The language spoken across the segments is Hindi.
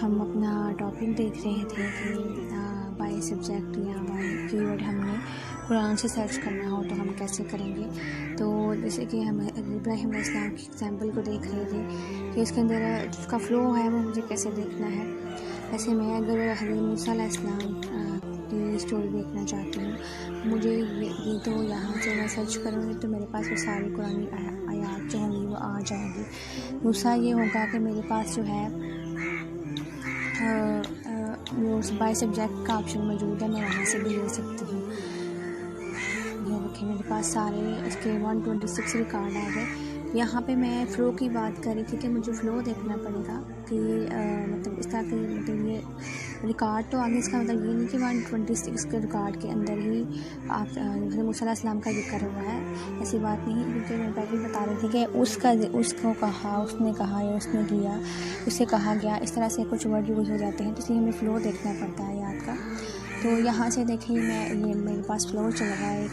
हम अपना टॉपिक देख रहे थे कि बाय सब्जेक्ट या बाय कीवर्ड हमने कुरान से सर्च करना हो तो हम कैसे करेंगे। तो जैसे कि हम इब्राहिम अलैहिस्सलाम की एग्जाम्पल को देख रहे थे कि उसके अंदर उसका फ़्लो है वो मुझे कैसे देखना है। ऐसे में अगर हज़रत मूसा अलैहिस्सलाम की स्टोरी देखना चाहती हूँ, मुझे ये तो यहाँ से मैं सर्च करूँगी तो मेरे पास वो सारी कुरानी आयात जो होंगी वो आ जाएंगी। दूसरा ये होगा कि मेरे पास जो है वो बाय सब्जेक्ट का ऑप्शन मौजूद है, मैं वहाँ से भी ले सकती हूँ। ये देखिए मेरे पास सारे इसके 126 रिकॉर्ड आ गए। यहाँ पे मैं फ़्लो की बात कर रही थी कि मुझे फ़्लो देखना पड़ेगा कि मतलब इस तरह के मतलब ये रिकॉर्ड तो आगे, इसका मतलब ये नहीं कि 126 के रिकॉर्ड के अंदर ही आप मूसा अलैहिस्सलाम का जिक्र हुआ है, ऐसी बात नहीं। क्योंकि मैं पहले ही बता रही थी कि उसको कहा, उसने कहा या उसने किया, उससे कहा गया, इस तरह से कुछ वर्ड यूज़ हो जाते हैं, तो इसलिए हमें फ़्लो देखना पड़ता है याद का। तो यहाँ से देखिए ये मेरे पास फ़्लो चल रहा है एक।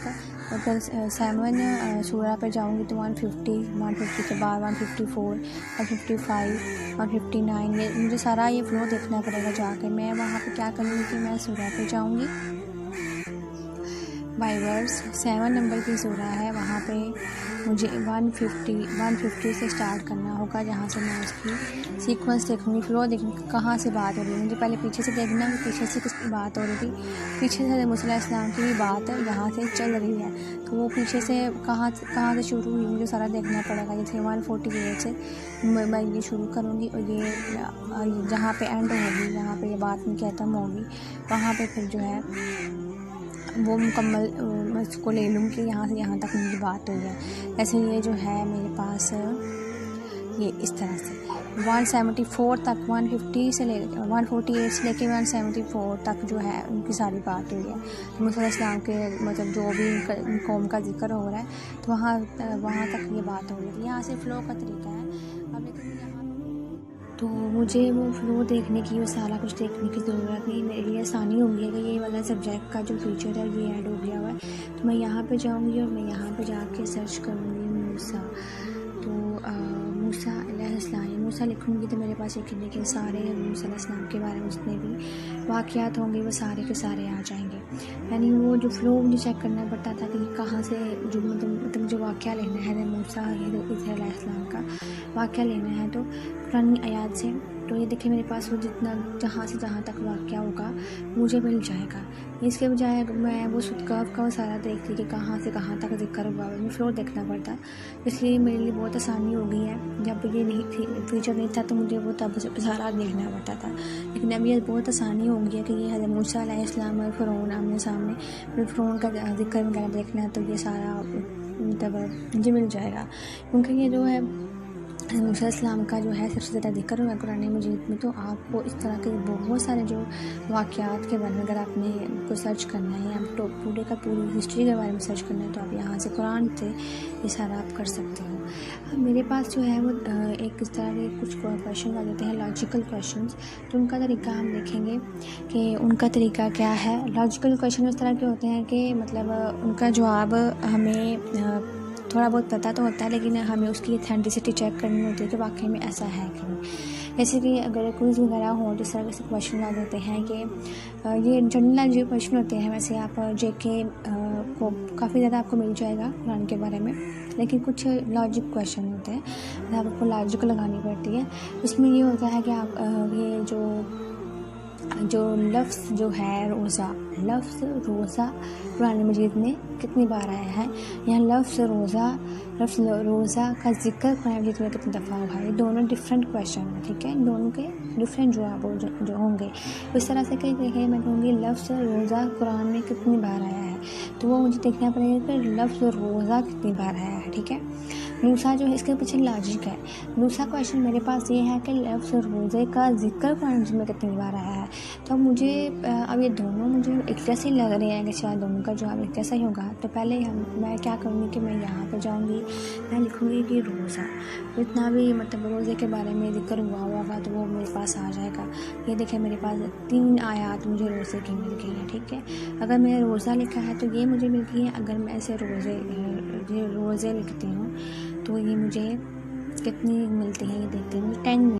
अगर 7 सूरा पे जाऊँगी तो 150 के बाद 154, 155, 159, ये मुझे सारा ये फ़्लो देखना पड़ेगा जाके। मैं वहाँ पे क्या करूँगी कि मैं सूरा पे जाऊँगी, बाय वर्स 7 नंबर की सूरा है, वहाँ पे मुझे 150 से स्टार्ट करना होगा, जहाँ से मैं उसकी सीक्वेंस देखूँगी, फ़्लो देखूँगी कहाँ से बात हो रही है। मुझे पहले पीछे से देखना है पीछे से किसकी बात हो रही थी। पीछे से मूसा अलैहिस्सलाम की भी बात है यहाँ से चल रही है, तो वो पीछे से कहाँ से शुरू हुई मुझे सारा देखना पड़ेगा। जैसे 148 से मैं ये शुरू करूँगी और ये जहाँ पे एंड होगी, जहाँ पे ये बात नहीं ख़त्म होगी, वहाँ पे फिर जो है वो मुकम्मल मैं उसको ले लूँगी कि यहाँ से यहाँ तक मेरी बात हुई है। ऐसे ये जो है मेरे पास ये इस तरह से 174 तक 148 से लेके 174 तक जो है उनकी सारी बात हुई है। तो मूसा अलैहिस्सलाम के मतलब जो भी कौम का जिक्र हो रहा है तो वहाँ तक ये बात हो रही है। यहाँ से फ़्लो का तरीका है। अब लेकिन यहाँ तो मुझे वो फ़्लो देखने की, वो सारा कुछ देखने की ज़रूरत नहीं, मेरे लिए आसानी होगी है कि ये वाला सब्जेक्ट का जो फीचर है ये ऐड हो गया हुआ है। तो मैं यहाँ पे जाऊँगी और मैं यहाँ पे जाके सर्च करूँगी मूसा। तो मूसा लिखूँगी तो मेरे पास एक देखिए सारे मूसा अलैहिस्सलाम के बारे में जितने भी वाक़यात होंगे वो सारे के सारे आ जाएंगे। यानी वो जो फ़्लो मुझे चेक करना पड़ता था कि कहाँ से जो मतलब जो वाक़या लेना है मूसा अलैहिस्सलाम का वाक़या लेना है तो पुरानी आयात से। तो ये देखिए मेरे पास वो जितना जहाँ से जहाँ तक वाक़या होगा मुझे मिल जाएगा। इसके बजाय मैं वो सुदकफ का वो सारा देखती कि कहाँ से कहाँ तक जिक्र हुआ, मुझे फ़्लो देखना पड़ता, इसलिए मेरे लिए बहुत आसानी हो गई है। जब ये नहीं थी फीचर नहीं था तो मुझे वो तब सारा देखना पड़ता था, लेकिन अब ये बहुत आसानी हो गई है कि ये हज़रत मूसा अलैहिस्सलाम और फ़िरौन आमने सामने, फिर फ़िरौन का जिक्र वगैरह देखना है तो ये सारा मतलब मुझे मिल जाएगा। क्योंकि ये जो है मूसा अलैहिस्सलाम का जो है सबसे ज़्यादा जिक्र हुआ कुरान मजीद में। तो आपको इस तरह के बहुत सारे जो वाक़यात के बारे में अगर आपने को सर्च करना है या तो पूरे का पूरी हिस्ट्री के बारे में सर्च करना है तो आप यहाँ से कुरान से ये सारा आप कर सकते हो। अब मेरे पास जो है वो एक इस तरह के कुछ क्वेश्चन आ जाते हैं, लॉजिकल क्वेश्चंस, तो उनका तरीका हम देखेंगे कि उनका तरीका क्या है। लॉजिकल क्वेश्चन इस तरह के होते हैं कि मतलब उनका जवाब हमें थोड़ा बहुत पता तो होता है, लेकिन हमें उसकी ऑथेंटिसिटी चेक करनी होती है कि वाकई में ऐसा है कि नहीं। जैसे कि अगर क्विज़ वगैरह हो जिस तरह से क्वेश्चन आ जाते हैं कि ये जनरल जो क्वेश्चन होते हैं, वैसे आप जेके को काफ़ी ज़्यादा आपको मिल जाएगा कुरान के बारे में, लेकिन कुछ लॉजिक क्वेश्चन होते हैं जहाँ आपको लॉजिक लगानी पड़ती है। इसमें ये होता है कि आप ये जो लफ्ज़ जो है लफ्ज़ रोज़ा कुरान मजीद में कितनी बार आया है, या लफ्ज़ रोज़ा का जिक्र कुरान मजीद में कितनी दफ़ा हुआ है। ये दोनों डिफरेंट क्वेश्चन हैं, ठीक है, इन दोनों के डिफरेंट जवाब जो होंगे। इस तरह से कहीं देखिए मैं कहूँगी लफ्ज़ रोज़ा कुरान में कितनी बार आया है, तो वो मुझे देखना पड़ेगा कि लफ्ज़ रोज़ा कितनी बार आया है, ठीक है। दूसरा जो है इसके पीछे लॉजिक है। दूसरा क्वेश्चन मेरे पास ये है कि लफ्ज़ रोज़े का जिक्र कुरान में कितनी बार आया है। तो मुझे अब ये दोनों मुझे एक जैसे ही लग रहे हैं कि शायद दोनों का जवाब एक जैसा ही होगा। तो पहले मैं क्या करूँगी कि मैं यहाँ पर जाऊँगी, मैं लिखूँगी कि रोज़ा, जितना भी मतलब रोज़े के बारे में जिक्र हुआ होगा तो वो मेरे पास आ जाएगा। ये देखिए मेरे पास 3 आयात मुझे रोज़े की मिल गई है, ठीक है। अगर मैंने रोज़ा लिखा है तो ये मुझे मिल गई है। अगर मैं ऐसे रोज़े लिखती हूँ तो ये मुझे कितनी मिलती है, ये देखते हैं, मुझे 10